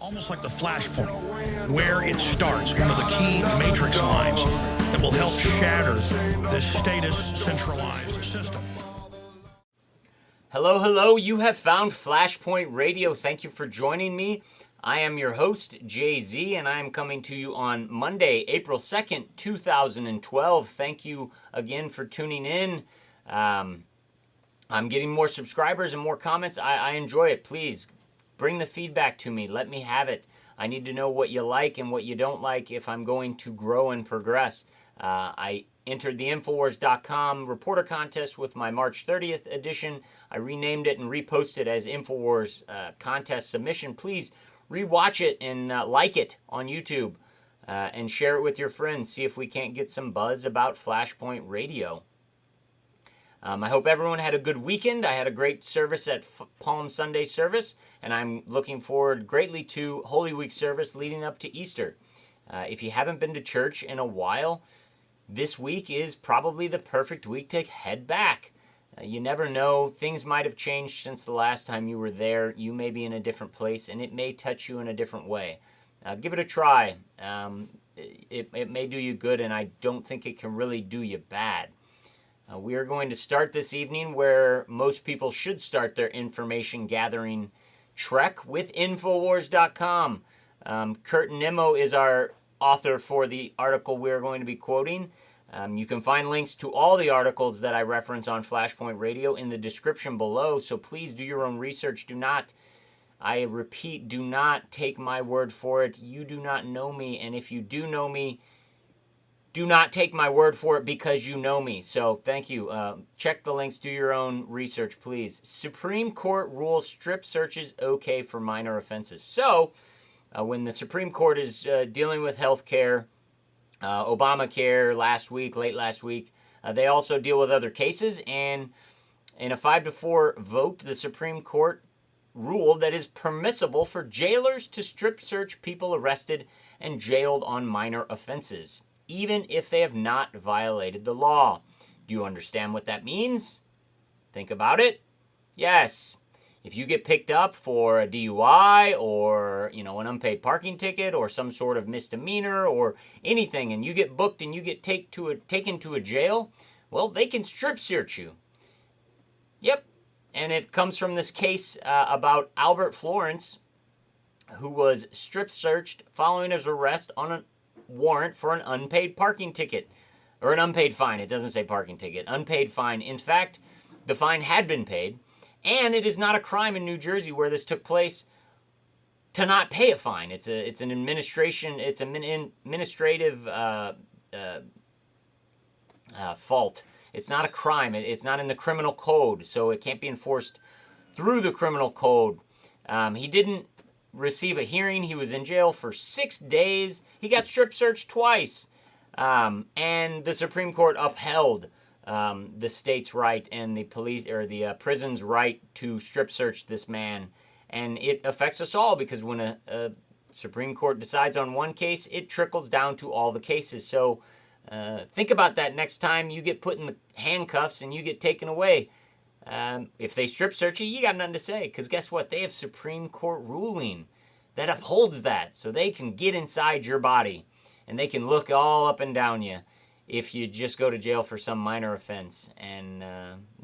almost like the Flashpoint, where it starts, one of the key matrix lines that will help shatter this status centralized system. Hello, hello. You have found Flashpoint Radio. Thank you for joining me. I am your host, Jay-Z, and I am coming to you on Monday, April 2nd, 2012. Thank you again for tuning in. I'm getting more subscribers and more comments. I enjoy it. Please bring the feedback to me. Let me have it. I need to know what you like and what you don't like if I'm going to grow and progress. I entered the Infowars.com reporter contest with my March 30th edition. I renamed it and reposted as Infowars contest submission. Please rewatch it and like it on YouTube and share it with your friends. See if we can't get some buzz about Flashpoint Radio. I hope everyone had a good weekend. I had a great service at Palm Sunday service, and I'm looking forward greatly to Holy Week service leading up to Easter. If you haven't been to church in a while, this week is probably the perfect week to head back. You never know. Things might have changed since the last time you were there. You may be in a different place, and it may touch you in a different way. Give it a try. It may do you good, and I don't think it can really do you bad. We are going to start this evening where most people should start their information gathering trek with Infowars.com. Kurt Nimmo is our author for the article we're going to be quoting. You can find links to all the articles that I reference on Flashpoint Radio in the description below, so please do your own research. I repeat, do not take my word for it. You do not know me, and if you do know me, do not take my word for it because you know me. So thank you. Check the links. Do your own research, please. Supreme Court rules strip searches okay for minor offenses. So when the Supreme Court is dealing with health care, Obamacare late last week, they also deal with other cases. And in a 5-4 vote, the Supreme Court ruled that it is permissible for jailers to strip search people arrested and jailed on minor offenses, even if they have not violated the law. Do you understand what that means? Think about it. Yes. If you get picked up for a DUI or, an unpaid parking ticket or some sort of misdemeanor or anything, and you get booked and you get taken to a jail, well, they can strip search you. Yep. And it comes from this case about Albert Florence, who was strip searched following his arrest on a warrant for an unpaid parking ticket, or an unpaid fine. It doesn't say parking ticket. Unpaid fine. In fact, the fine had been paid, and it is not a crime in New Jersey where this took place to not pay a fine. It's an administrative fault. It's not a crime. It's not in the criminal code, so it can't be enforced through the criminal code. He didn't receive a hearing. He was in jail for 6 days. He got strip searched twice. And the Supreme Court upheld the state's right and the police or the prison's right to strip search this man. And it affects us all because when a Supreme Court decides on one case, it trickles down to all the cases. So think about that next time you get put in the handcuffs and you get taken away. If they strip search you, you got nothing to say, because guess what? They have Supreme Court ruling that upholds that, so they can get inside your body and they can look all up and down you if you just go to jail for some minor offense. And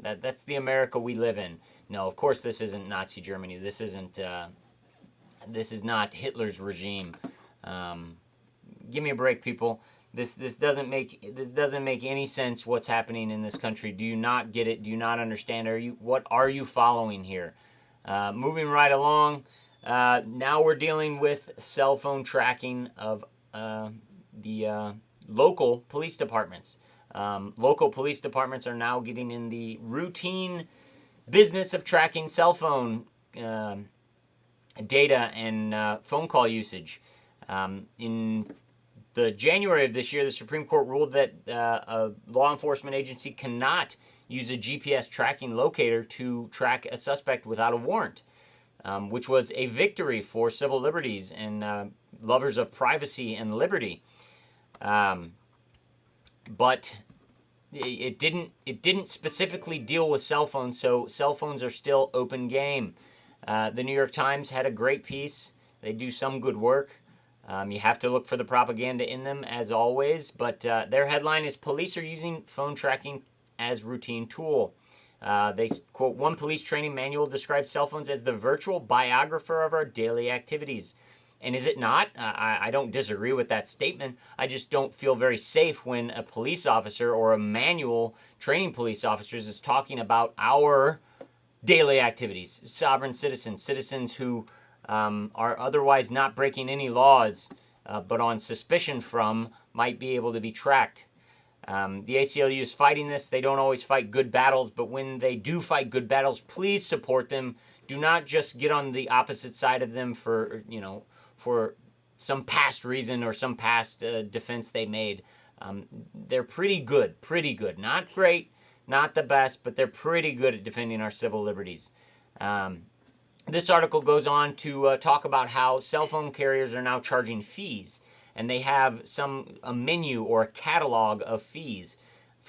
that's the America we live in. No, of course this isn't Nazi Germany. This is not Hitler's regime. Give me a break, people. This doesn't make any sense. What's happening in this country? Do you not get it? Do you not understand? What are you following here? Moving right along. Now we're dealing with cell phone tracking of the local police departments. Local police departments are now getting in the routine business of tracking cell phone data and phone call usage. In the January of this year, the Supreme Court ruled that a law enforcement agency cannot use a GPS tracking locator to track a suspect without a warrant, which was a victory for civil liberties and lovers of privacy and liberty. But it didn't specifically deal with cell phones, so cell phones are still open game. The New York Times had a great piece They do some good work. You have to look for the propaganda in them, as always. But their headline is, "Police are using phone tracking as routine tool." They quote, "One police training manual describes cell phones as the virtual biographer of our daily activities." And is it not? I don't disagree with that statement. I just don't feel very safe when a police officer or a manual training police officers is talking about our daily activities. Sovereign citizens, citizens who are otherwise not breaking any laws, but on suspicion from, might be able to be tracked. The ACLU is fighting this. They don't always fight good battles, but when they do fight good battles, please support them. Do not just get on the opposite side of them for some past reason or some past defense they made. They're pretty good. Not great, not the best, but they're pretty good at defending our civil liberties. This article goes on to talk about how cell phone carriers are now charging fees, and they have a menu or a catalog of fees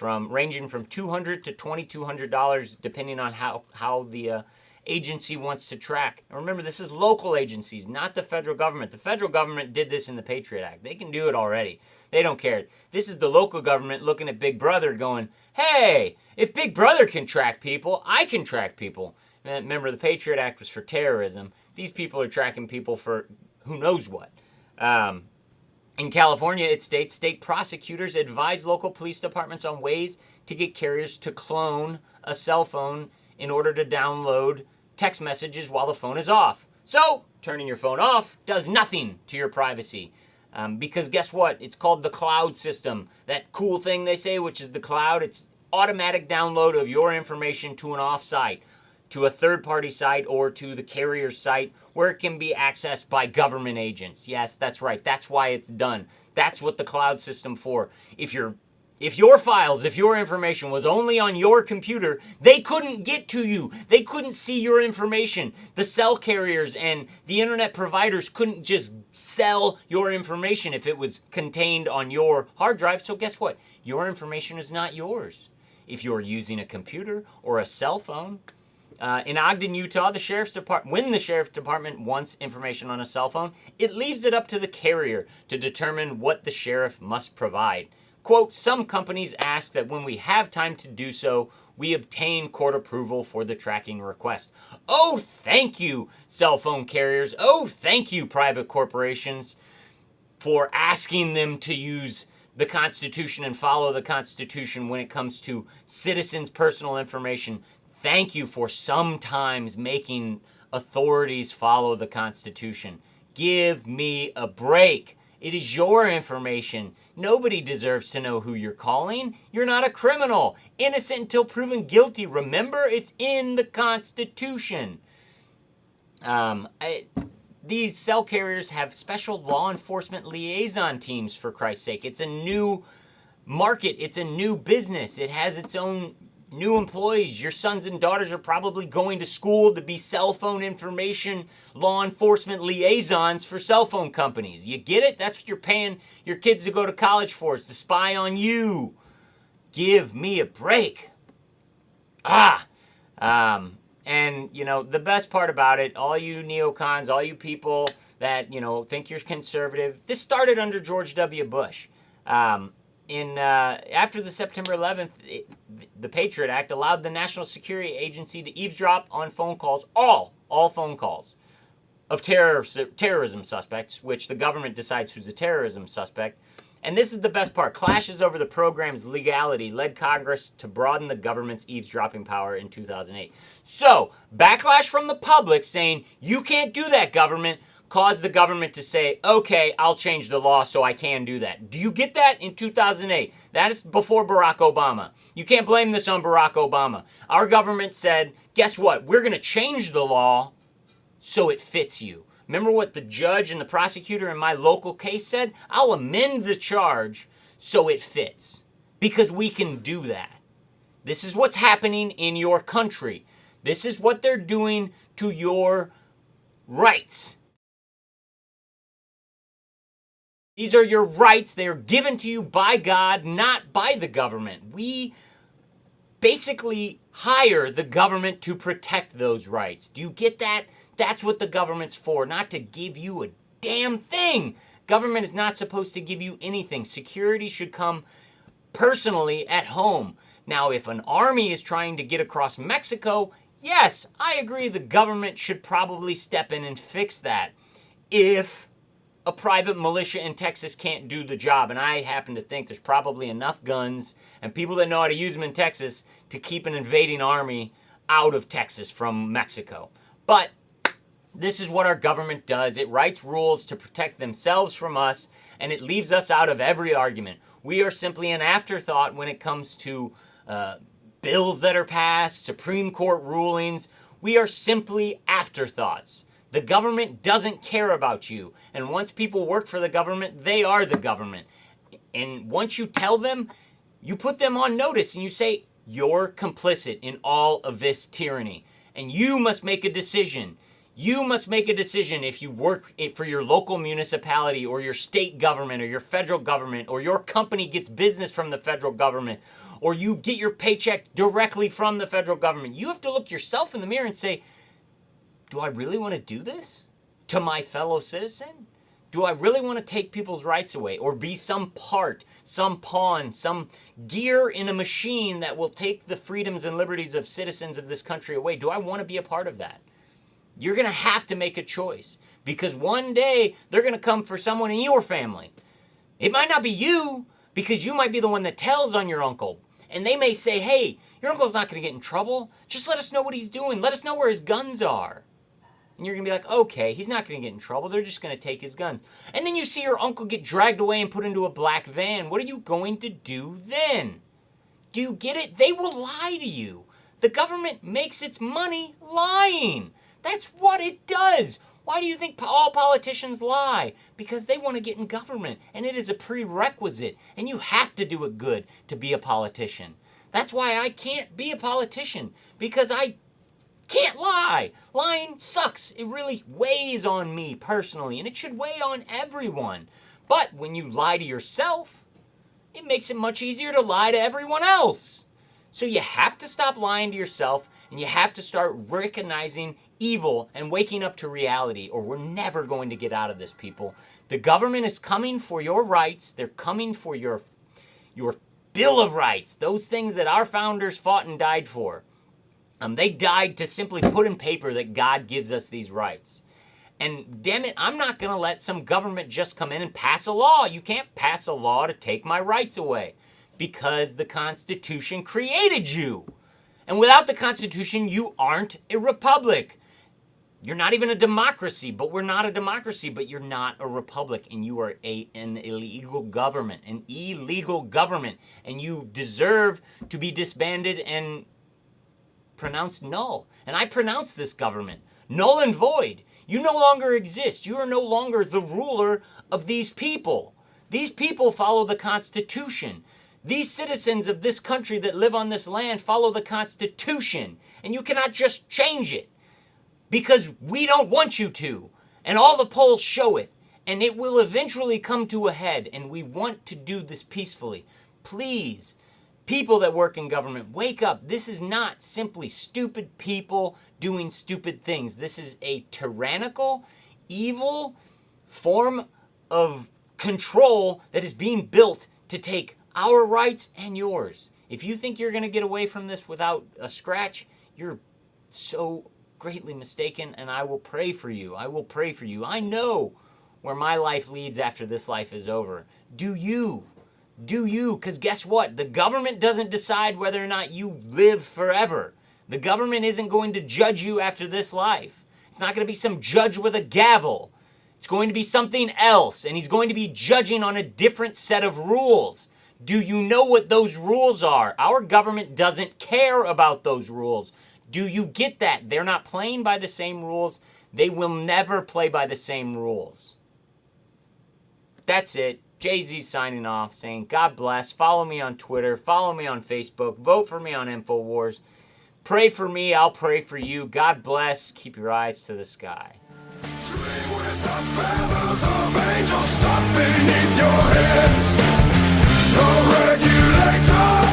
ranging from $200 to $2,200 depending on how the agency wants to track. And remember, this is local agencies, not the federal government. The federal government did this in the Patriot Act. They can do it already. They don't care. This is the local government looking at Big Brother going, hey, if Big Brother can track people, I can track people. And remember, the Patriot Act was for terrorism. These people are tracking people for who knows what. In California, it states state prosecutors advise local police departments on ways to get carriers to clone a cell phone in order to download text messages while the phone is off. So, turning your phone off does nothing to your privacy. Because guess what? It's called the cloud system. That cool thing they say, which is the cloud, it's automatic download of your information to an off-site, to a third-party site, or to the carrier's site, where it can be accessed by government agents. Yes, that's right. That's why it's done. That's what the cloud system for. If your files, if your information was only on your computer, they couldn't get to you. They couldn't see your information. The cell carriers and the internet providers couldn't just sell your information if it was contained on your hard drive. So guess what? Your information is not yours. If you're using a computer or a cell phone, in Ogden, Utah, when the sheriff's department wants information on a cell phone, it leaves it up to the carrier to determine what the sheriff must provide. Quote, "Some companies ask that when we have time to do so, we obtain court approval for the tracking request." Oh, thank you, cell phone carriers. Oh, thank you, private corporations, for asking them to use the Constitution and follow the Constitution when it comes to citizens' personal information. Thank you for sometimes making authorities follow the Constitution. Give me a break. It is your information. Nobody deserves to know who you're calling. You're not a criminal. Innocent until proven guilty. Remember, it's in the Constitution. These cell carriers have special law enforcement liaison teams, for Christ's sake. It's a new market. It's a new business. It has its own new employees. Your sons and daughters are probably going to school to be cell phone information law enforcement liaisons for cell phone companies. You get it? That's what you're paying your kids to go to college for, is to spy on you. Give me a break. And, the best part about it, all you neocons, all you people that, think you're conservative, this started under George W. Bush. After the September 11th, the Patriot Act allowed the National Security Agency to eavesdrop on phone calls, all phone calls of terrorism suspects, which the government decides who's a terrorism suspect. And this is the best part. Clashes over the program's legality led Congress to broaden the government's eavesdropping power in 2008. So, backlash from the public saying, you can't do that, government, caused the government to say, okay, I'll change the law so I can do that. Do you get that? In 2008. That is before Barack Obama. You can't blame this on Barack Obama. Our government said, guess what? We're going to change the law so it fits you. Remember what the judge and the prosecutor in my local case said? I'll amend the charge so it fits. Because we can do that. This is what's happening in your country. This is what they're doing to your rights. These are your rights. They are given to you by God, not by the government. We basically hire the government to protect those rights. Do you get that? That's what the government's for, not to give you a damn thing. Government is not supposed to give you anything. Security should come personally at home. Now, if an army is trying to get across Mexico, yes, I agree the government should probably step in and fix that. If a private militia in Texas can't do the job, and I happen to think there's probably enough guns and people that know how to use them in Texas to keep an invading army out of Texas from Mexico. But this is what our government does. It writes rules to protect themselves from us, and it leaves us out of every argument. We are simply an afterthought when it comes to bills that are passed, Supreme Court rulings. We are simply afterthoughts. The government doesn't care about you. And once people work for the government, they are the government. And once you tell them, you put them on notice and you say, you're complicit in all of this tyranny. And you must make a decision. You must make a decision if you work for your local municipality or your state government or your federal government, or your company gets business from the federal government, or you get your paycheck directly from the federal government. You have to look yourself in the mirror and say, do I really want to do this to my fellow citizen? Do I really want to take people's rights away or be some part, some pawn, some gear in a machine that will take the freedoms and liberties of citizens of this country away? Do I want to be a part of that? You're going to have to make a choice, because one day they're going to come for someone in your family. It might not be you, because you might be the one that tells on your uncle. And they may say, hey, your uncle's not going to get in trouble. Just let us know what he's doing. Let us know where his guns are. And you're going to be like, okay, he's not going to get in trouble. They're just going to take his guns. And then you see your uncle get dragged away and put into a black van. What are you going to do then? Do you get it? They will lie to you. The government makes its money lying. That's what it does. Why do you think all politicians lie? Because they want to get in government, and it is a prerequisite, and you have to do it good to be a politician. That's why I can't be a politician, because I can't lie. Lying sucks. It really weighs on me personally, and it should weigh on everyone. But when you lie to yourself, it makes it much easier to lie to everyone else. So you have to stop lying to yourself, and you have to start recognizing evil and waking up to reality, or we're never going to get out of this, people. The government is coming for your rights. They're coming for your Bill of Rights, those things that our founders fought and died for. They died to simply put in paper that God gives us these rights. And damn it, I'm not going to let some government just come in and pass a law. You can't pass a law to take my rights away, because the Constitution created you. And without the Constitution, you aren't a republic. You're not even a democracy, but we're not a democracy, but you're not a republic, and you are an illegal government, and you deserve to be disbanded and pronounced null. And I pronounce this government null and void. You no longer exist. You are no longer the ruler of these people. These people follow the Constitution. These citizens of this country that live on this land follow the Constitution, and you cannot just change it, because we don't want you to. And all the polls show it. And it will eventually come to a head. And we want to do this peacefully. Please, people that work in government, wake up. This is not simply stupid people doing stupid things. This is a tyrannical, evil form of control that is being built to take our rights and yours. If you think you're going to get away from this without a scratch, you're so greatly mistaken, and I will pray for you. I will pray for you. I know where my life leads after this life is over. Do you? Do you? Because guess what? The government doesn't decide whether or not you live forever. The government isn't going to judge you after this life. It's not going to be some judge with a gavel. It's going to be something else, and he's going to be judging on a different set of rules. Do you know what those rules are? Our government doesn't care about those rules. Do you get that? They're not playing by the same rules. They will never play by the same rules. That's it. Jay-Z signing off, saying God bless. Follow me on Twitter. Follow me on Facebook. Vote for me on InfoWars. Pray for me. I'll pray for you. God bless. Keep your eyes to the sky. Dream with the feathers of angels stuck beneath your head. No regulator.